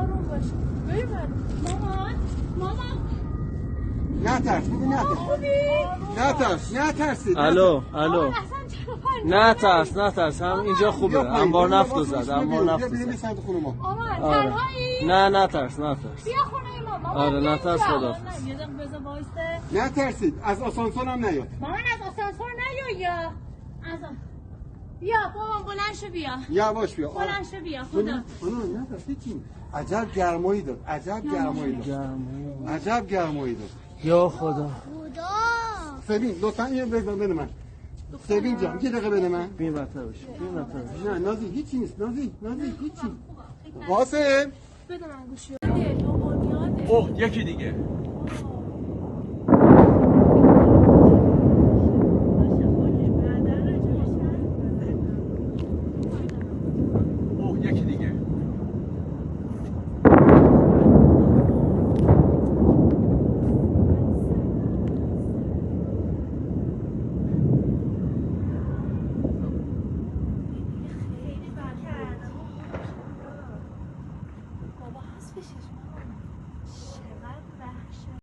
آروم باش. ببین مامان نترس بگو نترسید. الو نترس هم اینجا خوبه. انبار نفت زد. آره نه نترس بیا خونه مامان. آره نترس خدا. یه دقیقه بذار وایسته. نترسید از آسانسور هم نیاد. مامان از آسانسور نیا. بیا مامان بلند شو بیا. یواش بیا. بلند شو بیا خدا. نترسید چی؟ عجب گرمایی داد. یا خدا. سبین لطفا یه بزن بده من. سبین جان یه دقیقه بده من. بی مطلب باش. نه نازی هیچی نیست. نازی هیچی. قاسم بده من گوشی. اوه یکی دیگه